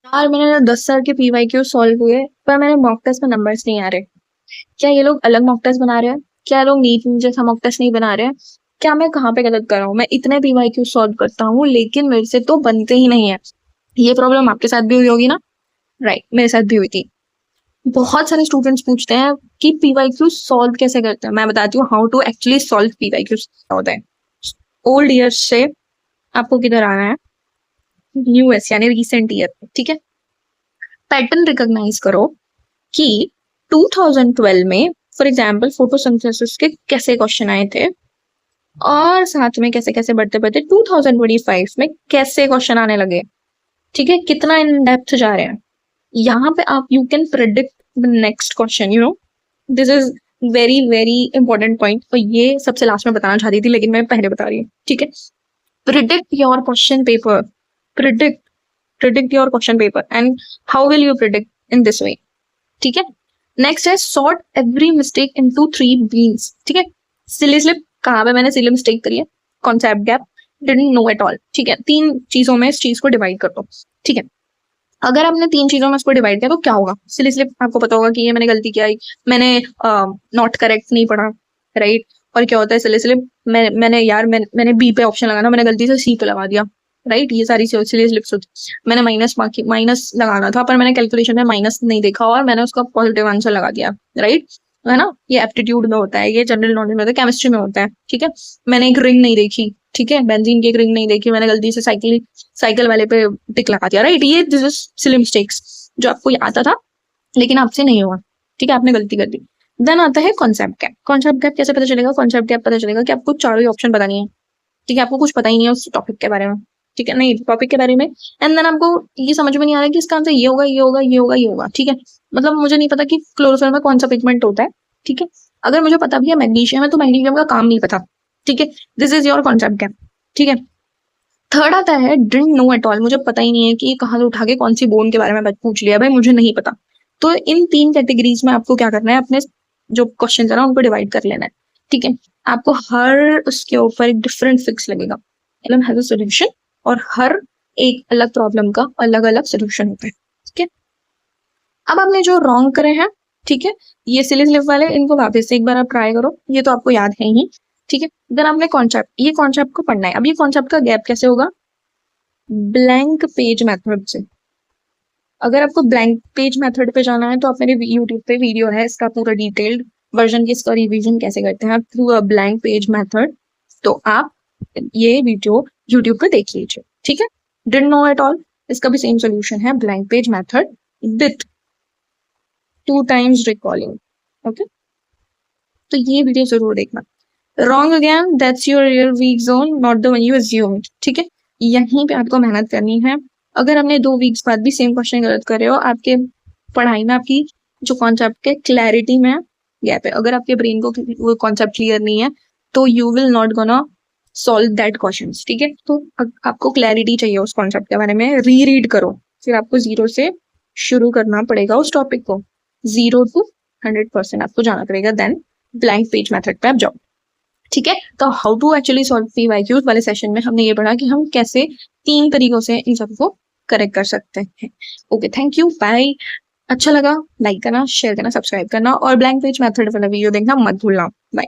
यार मैंने 10 साल के पीवाईक्यू सॉल्व हुए पर मेरे मॉक टेस्ट में नंबर्स नहीं आ रहे। क्या ये लोग अलग मॉक टेस्ट बना रहे हैं? क्या ये लोग नीट जैसा मॉक टेस्ट नहीं बना रहे हैं? क्या मैं कहाँ पे गलत कर रहा हूँ? मैं इतने पीवाईक्यू सॉल्व करता हूँ लेकिन मेरे से तो बनते ही नहीं है। ये प्रॉब्लम आपके साथ भी हुई होगी ना? राइट, मेरे साथ भी हुई थी। बहुत सारे स्टूडेंट्स पूछते हैं कि पीवाईक्यू सॉल्व कैसे करते हैं। मैं बताती हूँ how to actually solve PYQ होता है। ओल्ड ईयर्स से आपको किधर आना है? न्यूएस यानी रिसेंट ईयर, ठीक है। पैटर्न रिकॉग्नाइज करो कि 2012 में फॉर एग्जाम्पल फोटोसिंथेसिस के कैसे क्वेश्चन आए थे और साथ में कैसे कैसे बढ़ते बढ़ते 2025 में कैसे क्वेश्चन आने लगे। ठीक है, कितना इन डेप्थ जा रहे हैं यहाँ पे आप you can predict the next question, you know. This is very very important point और ये सबसे लास्ट में बताना चाहती थी लेकिन मैं पहले बता रही हूँ, ठीक है। Predict your question paper, predict predict your question paper and how will you predict in this way, ठीक है। नेक्स्ट है sort every mistake into 3 beans, ठीक है। सिली स्लिप, कहाँ पे मैंने सिली मिस्टेक करी है? Concept gap, didn't know at all, ठीक है। 3 चीजों में इस चीज को डिवाइड कर दो, ठीक है। अगर आपने 3 चीजों में इसको डिवाइड किया तो क्या होगा? सिली स्लिप आपको पता होगा कि ये मैंने गलती किया, मैंने नॉट करेक्ट नहीं पढ़ा, राइट। और क्या होता है सिली स्लिप? मैंने बी पे ऑप्शन लगाना, मैंने गलती से सी पे लगा दिया, राइट। ये सारी सिली स्लिप्स होती। मैंने माइनस लगाना था पर मैंने कैलकुलेशन में माइनस नहीं देखा और मैंने उसका पॉजिटिव आंसर लगा दिया, राइट। है ना, ये एप्टीट्यूड में होता है, ये जनरल नॉलेज में होता है, केमिस्ट्री में होता है, ठीक है। मैंने एक रिंग नहीं देखी, ठीक है, बेंजीन की एक रिंग नहीं देखी, मैंने गलती से साइकिल साइकिल वाले पे टिक लगा दिया, राइट। ये दिस इज सिली मिस्टेक्स जो आपको आता था लेकिन आपसे नहीं हुआ, ठीक है, आपने गलती कर दी। देन आता है कॉन्सेप्ट गैप। कॉन्सेप्ट गैप कैसे पता चलेगा? कॉन्सेप्ट गैप पता चलेगा कि आपको चारों ही ऑप्शन पता नहीं है, ठीक है, आपको कुछ पता ही नहीं है उस टॉपिक के बारे में, ठीक है, नहीं टॉपिक के बारे में। एंड देन आपको ये समझ में नहीं आ रहा कि इसका आंसर ये होगा, ये होगा, ये होगा, ये होगा, ठीक है। मतलब मुझे नहीं पता कि क्लोरोफिल में कौन सा पिगमेंट होता है, ठीक है। अगर मुझे पता भी है मैग्नीशियम है तो मैग्नीशियम का काम नहीं पता, ठीक है। This is your concept gap, ठीक है। थर्ड आता है डिडंट नो एट ऑल। मुझे पता ही नहीं है कि कहाँ से उठा के कौन सी बोन के बारे में पूछ लिया, भाई मुझे नहीं पता। तो इन 3 कैटेगरीज में आपको क्या करना है, अपने जो क्वेश्चन है ना उनको डिवाइड कर लेना है, ठीक है। आपको हर उसके ऊपर एक डिफरेंट फिक्स लगेगा, प्रॉब्लम हैज अ सॉल्यूशन और हर एक अलग प्रॉब्लम का अलग अलग सोल्यूशन होता है, ठीक है। अब आपने जो रॉन्ग करे हैं, ठीक है, ये सिली स्लिप वाले, इनको वापस से एक बार आप ट्राई करो, ये तो आपको याद है ही, ठीक है। देन आपने कॉन्सेप्ट, ये कॉन्सेप्ट को पढ़ना है। अब ये कॉन्सेप्ट का गैप कैसे होगा? ब्लैंक पेज मेथड से। अगर आपको ब्लैंक पेज मेथड पे जाना है तो आप मेरे यूट्यूब पे वीडियो है इसका पूरा डिटेल्ड वर्जन की, इसका रिवीजन कैसे करते हैं through a blank page method, तो आप ये वीडियो यूट्यूब पे देख लीजिए, ठीक है। डिडंट नो एट ऑल, इसका भी सेम सोल्यूशन है, blank page method with 2 times recalling, okay. तो ये वीडियो जरूर देखना। Wrong again, that's your real week zone, not the one you assumed, ठीक है। यहीं पे आपको मेहनत करनी है। अगर हमने 2 वीक्स बाद भी सेम क्वेश्चन गलत करे हो, आपके पढ़ाई में आपकी जो कॉन्सेप्ट के क्लैरिटी में गैप है, अगर आपके ब्रेन को वो कॉन्सेप्ट क्लियर नहीं है तो you will not gonna solve that question, ठीक है। तो आपको क्लैरिटी चाहिए उस कॉन्सेप्ट के बारे में, रीड करो, फिर आपको 0 से शुरू करना पड़ेगा उस टॉपिक को, 0 to 100% आपको जाना पड़ेगा, देन ब्लैंक पेज मेथड पे आप जाओ, ठीक है। तो how to actually solve PYQs वाले सेशन में हमने ये पढ़ा कि हम कैसे 3 तरीकों से इन सबको करेक्ट कर सकते हैं। Okay, thank you, bye. अच्छा लगा लाइक करना, शेयर करना, सब्सक्राइब करना और ब्लैंक पेज मेथड वाला वीडियो देखना मत भूलना। बाय।